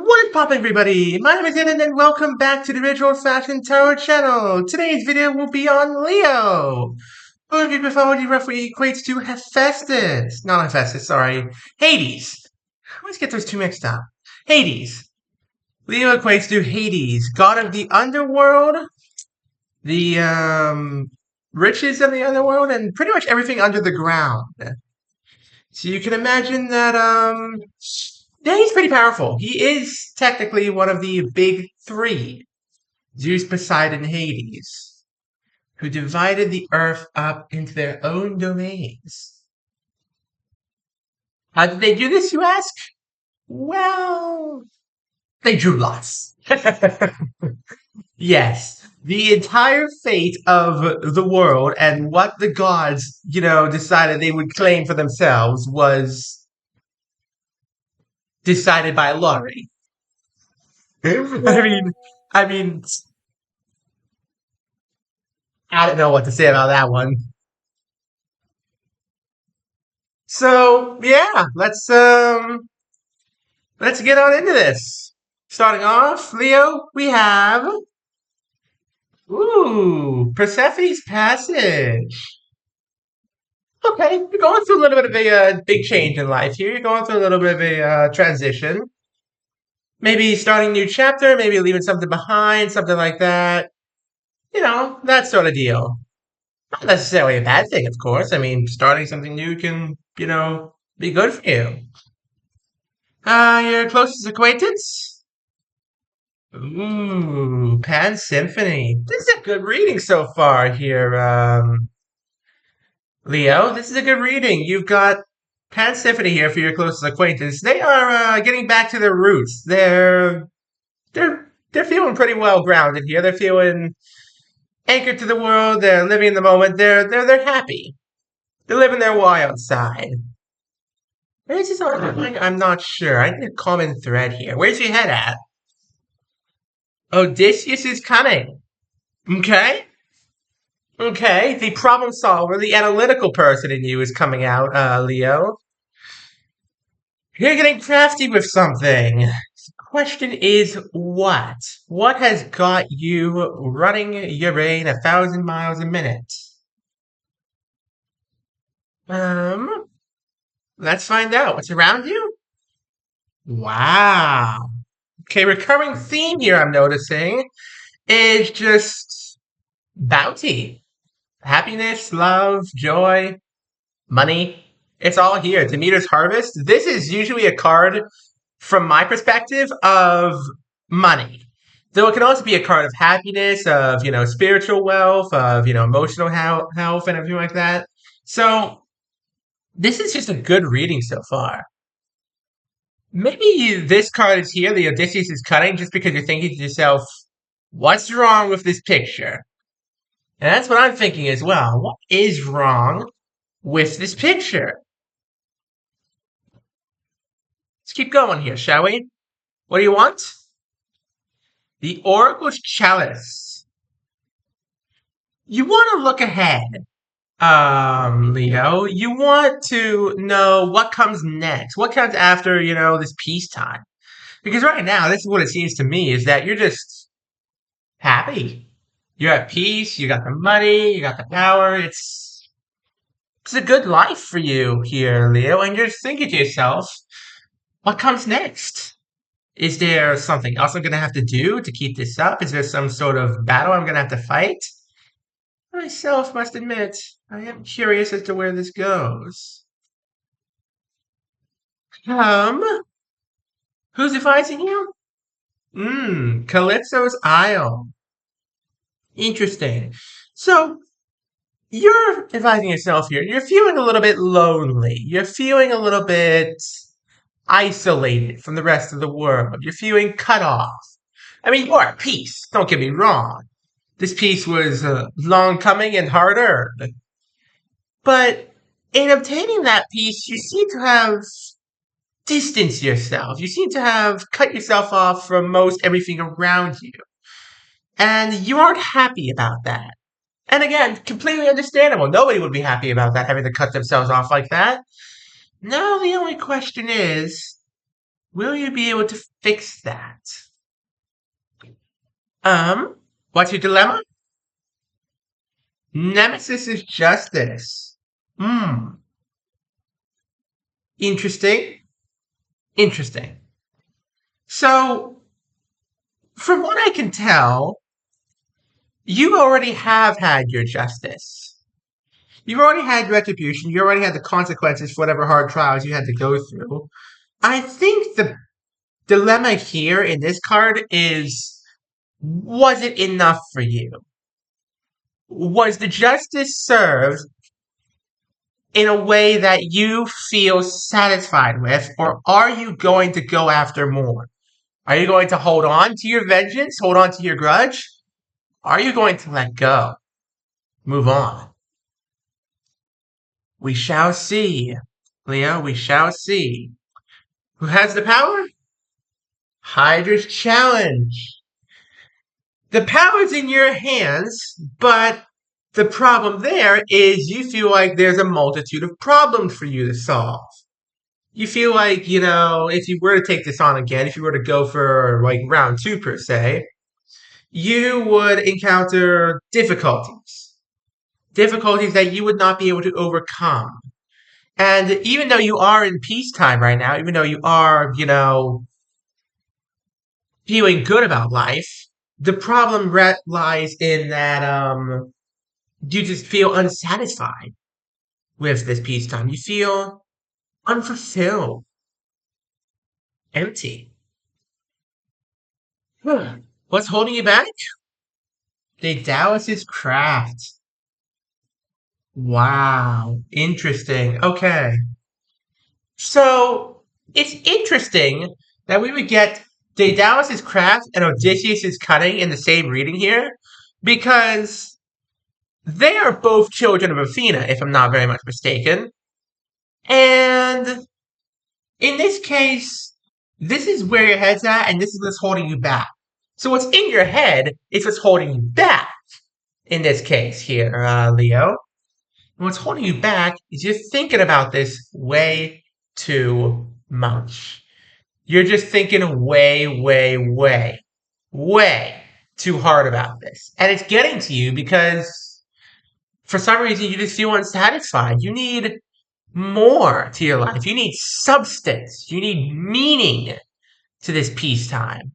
What is poppin', everybody? My name is Ian, and welcome back to the Original Fashion Tarot channel. Today's video will be on Leo, whose mythology roughly equates to Hephaestus. Not Hephaestus, sorry. Hades. I always get those two mixed up. Hades. Leo equates to Hades, god of the underworld, the riches of the underworld, and pretty much everything under the ground. So you can imagine that yeah, he's pretty powerful. He is technically one of the big three, Zeus, Poseidon, Hades, who divided the earth up into their own domains. How did they do this, you ask? Well, they drew lots. Yes, the entire fate of the world and what the gods, decided they would claim for themselves was decided by lottery. I mean, I mean, I don't know what to say about that one. So yeah, let's get on into this. Starting off, Leo, we have Persephone's passage. Okay, you're going through a little bit of a big change in life here. You're going through a little bit of a transition. Maybe starting a new chapter, maybe leaving something behind, something like that. That sort of deal. Not necessarily a bad thing, of course. I mean, starting something new can, be good for you. Your closest acquaintance? Ooh, Pan Symphony. This is a good reading so far here, Leo. This is a good reading. You've got Pan Symphony here for your closest acquaintance. They are getting back to their roots. They're feeling pretty well grounded here. They're feeling anchored to the world. They're living in the moment. They're happy. They're living their wild side. Where's this all going? I'm not sure. I need a common thread here. Where's your head at? Odysseus is cunning. Okay. Okay. The problem solver, the analytical person in you is coming out, Leo. You're getting crafty with something. The question is what? What has got you running your brain 1,000 miles a minute? Let's find out. What's around you? Wow. Okay, recurring theme here I'm noticing is just bounty. Happiness, love, joy, money. It's all here. Demeter's Harvest. This is usually a card, from my perspective, of money. Though it can also be a card of happiness, of, spiritual wealth, of, emotional health and everything like that. So this is just a good reading so far. Maybe this card is here, the Odysseus is cutting, just because you're thinking to yourself, what's wrong with this picture? And that's what I'm thinking as well. What is wrong with this picture? Let's keep going here, shall we? What do you want? The Oracle's Chalice. You want to look ahead, Leo. You want to know what comes next. What comes after, this peacetime. Because right now, this is what it seems to me, is that you're just happy. You're at peace, you got the money, you got the power. It's a good life for you here, Leo. And you're just thinking to yourself, what comes next? Is there something else I'm going to have to do to keep this up? Is there some sort of battle I'm going to have to fight? I myself must admit, I am curious as to where this goes. Who's advising you? Calypso's Isle. Interesting. So, you're advising yourself here. You're feeling a little bit lonely. You're feeling a little bit isolated from the rest of the world. You're feeling cut off. I mean, you are at peace. Don't get me wrong. This peace was long coming and hard earned. But in obtaining that peace, you seem to have distanced yourself. You seem to have cut yourself off from most everything around you. And you aren't happy about that. And again, completely understandable. Nobody would be happy about that, having to cut themselves off like that. Now the only question is, Will you be able to fix that? What's your dilemma? Nemesis is justice. Hmm. Interesting. Interesting. So, from what I can tell, you already have had your justice. You've already had retribution. You already had the consequences for whatever hard trials you had to go through. I think the dilemma here in this card is, was it enough for you? Was the justice served in a way that you feel satisfied with, or are you going to go after more? Are you going to hold on to your vengeance, hold on to your grudge? Are you going to let go? Move on. We shall see. Leo, we shall see. Who has the power? Hydra's challenge. The power's in your hands, but the problem there is you feel like there's a multitude of problems for you to solve. You feel like, if you were to take this on again, if you were to go for like round two per se, you would encounter difficulties. Difficulties that you would not be able to overcome. And even though you are in peacetime right now, even though you are, feeling good about life, the problem lies in that you just feel unsatisfied with this peacetime. You feel unfulfilled, empty. What's holding you back? The Taoist's craft. Wow, interesting. Okay. So it's interesting that we would get Daedalus' craft and Odysseus' cunning in the same reading here, because they are both children of Athena, if I'm not very much mistaken. And in this case, this is where your head's at, and this is what's holding you back. So what's in your head is what's holding you back in this case here, Leo. And what's holding you back is you're thinking about this way too much. You're just thinking way too hard about this. And it's getting to you because for some reason you just feel unsatisfied. You need more to your life. You need substance. You need meaning to this peacetime.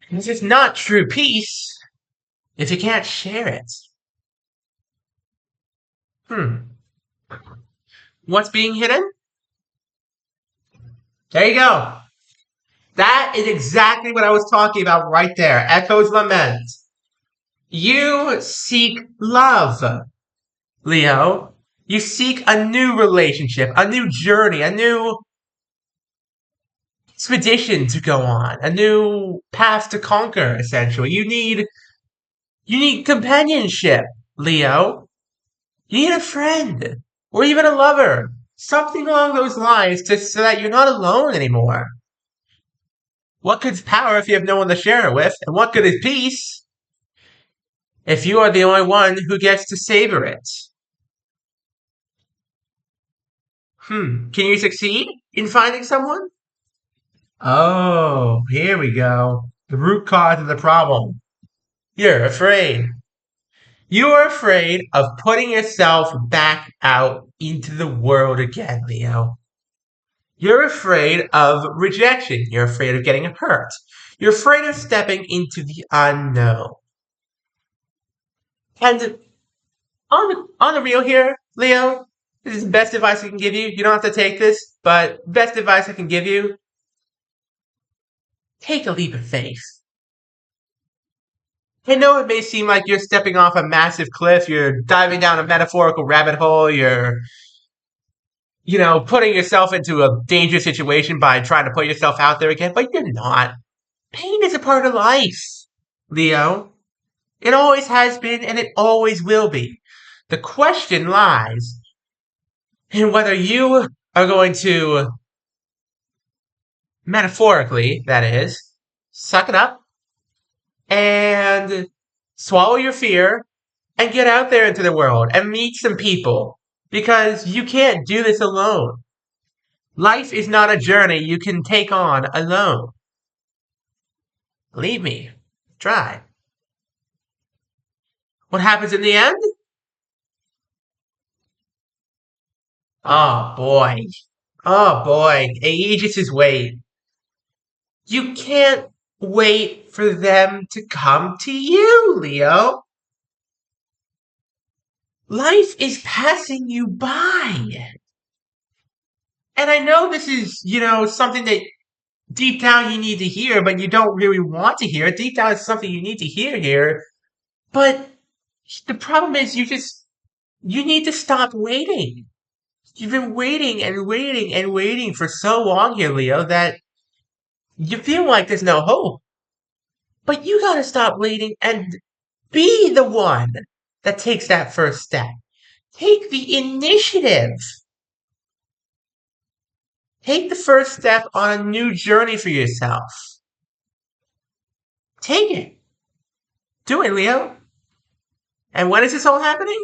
It's just not true peace if you can't share it. What's being hidden? There you go. That is exactly what I was talking about right there. Echo's lament. You seek love, Leo. You seek a new relationship, a new journey, a new expedition to go on, a new path to conquer, essentially. You need companionship, Leo. You need a friend, or even a lover. Something along those lines so that you're not alone anymore. What good's power if you have no one to share it with? And what good is peace if you are the only one who gets to savor it? Can you succeed in finding someone? Oh, here we go. The root cause of the problem. You're afraid. You are afraid of putting yourself back out into the world again, Leo. You're afraid of rejection. You're afraid of getting hurt. You're afraid of stepping into the unknown. And on the real here, Leo, this is the best advice I can give you. You don't have to take this, but best advice I can give you. Take a leap of faith. I know it may seem like you're stepping off a massive cliff, you're diving down a metaphorical rabbit hole, you're, putting yourself into a dangerous situation by trying to put yourself out there again, but you're not. Pain is a part of life, Leo. It always has been and it always will be. The question lies in whether you are going to, metaphorically, that is, suck it up and swallow your fear and get out there into the world and meet some people because you can't do this alone. Life is not a journey you can take on alone. Believe me. Try. What happens in the end? Oh boy. Oh boy. Aegis' wait. You can't wait for them to come to you, Leo. Life is passing you by. And I know this is, something that deep down you need to hear, but you don't really want to hear it. Deep down it's something you need to hear here. But the problem is you need to stop waiting. You've been waiting and waiting and waiting for so long here, Leo, that you feel like there's no hope. But you gotta stop waiting and be the one that takes that first step. Take the initiative. Take the first step on a new journey for yourself. Take it. Do it, Leo. And when is this all happening?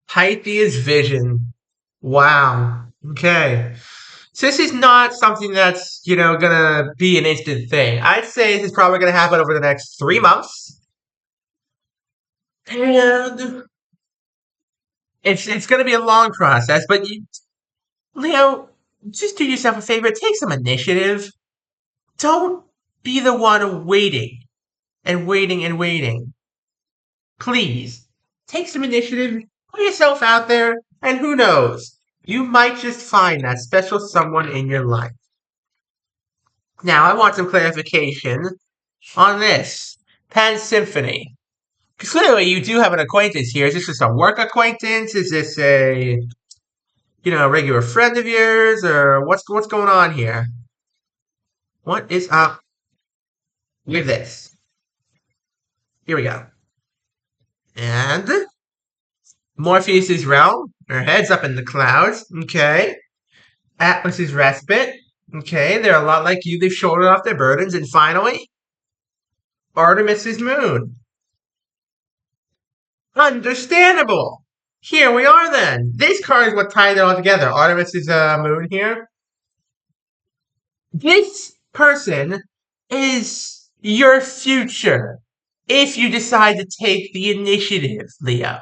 Pythia's vision. Wow. Okay. So this is not something that's, gonna be an instant thing. I'd say this is probably gonna happen over the next 3 months. And it's gonna be a long process, but Leo, just do yourself a favor, take some initiative. Don't be the one waiting and waiting and waiting. Please, take some initiative, put yourself out there, and who knows? You might just find that special someone in your life. Now, I want some clarification on this. Pan Symphony. Clearly, you do have an acquaintance here. Is this just a work acquaintance? Is this a, regular friend of yours? Or what's going on here? What is up with this? Here we go. And Morpheus's realm. Her head's up in the clouds. Okay. Atlas's respite. Okay, they're a lot like you. They've shouldered off their burdens. And finally, Artemis's moon. Understandable. Here we are then. This card is what ties it all together. Artemis's moon here. This person is your future if you decide to take the initiative, Leo.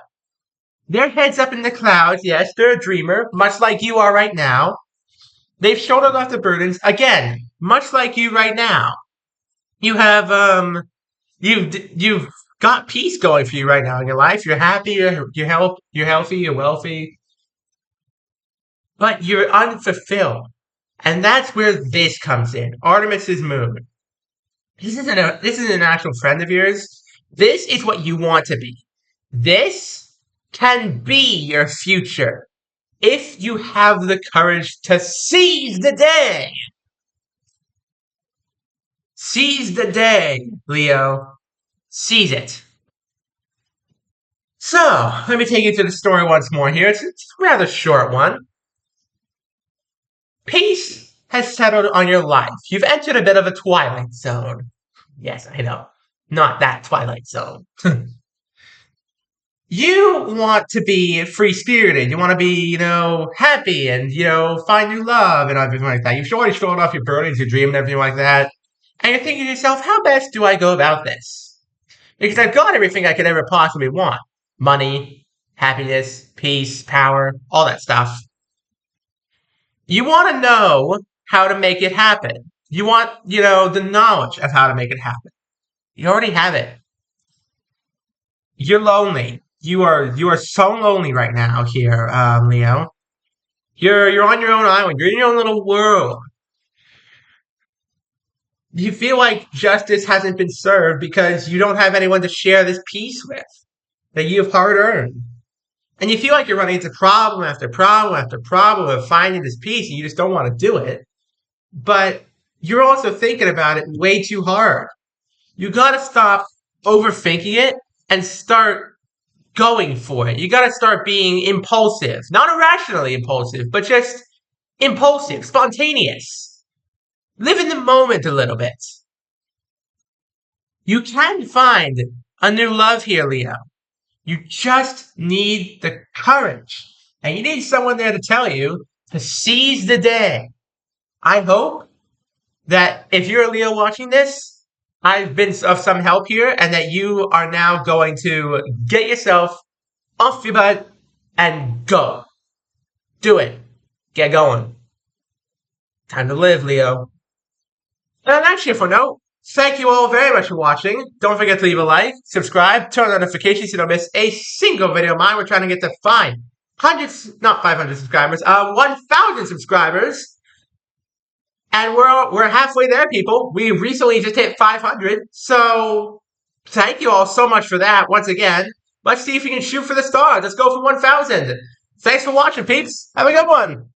Their heads up in the clouds, yes, they're a dreamer, much like you are right now. They've shouldered off the burdens, again, much like you right now. You have, you've got peace going for you right now in your life. You're happy, you're healthy, you're wealthy. But you're unfulfilled. And that's where this comes in. Artemis's moon. This isn't an actual friend of yours. This is what you want to be. This can be your future if you have the courage to seize the day. Seize the day, Leo. Seize it. So, let me take you through the story once more here. It's a rather short one. Peace has settled on your life. You've entered a bit of a twilight zone. Yes, I know. Not that twilight zone. You want to be free-spirited. You want to be, happy and, find new love and everything like that. You've already shown off your burdens, your dream and everything like that. And you're thinking to yourself, how best do I go about this? Because I've got everything I could ever possibly want. Money, happiness, peace, power, all that stuff. You want to know how to make it happen. You want, the knowledge of how to make it happen. You already have it. You're lonely. You are so lonely right now here, Leo. You're on your own island. You're in your own little world. You feel like justice hasn't been served because you don't have anyone to share this peace with that you have hard earned. And you feel like you're running into problem after problem after problem of finding this peace and you just don't want to do it. But you're also thinking about it way too hard. You gotta stop overthinking it and start going for it. You gotta start being impulsive. Not irrationally impulsive, but just impulsive, spontaneous. Live in the moment a little bit. You can find a new love here, Leo. You just need the courage and you need someone there to tell you to seize the day. I hope that if you're a Leo watching this, I've been of some help here, and that you are now going to get yourself off your butt and go. Do it. Get going. Time to live, Leo. And actually, for note, thank you all very much for watching. Don't forget to leave a like, subscribe, turn on notifications so you don't miss a single video of mine. We're trying to get to 500 subscribers, 1,000 subscribers. And we're halfway there, people. We recently just hit 500. So thank you all so much for that. Once again, let's see if we can shoot for the stars. Let's go for 1,000. Thanks for watching, peeps. Have a good one.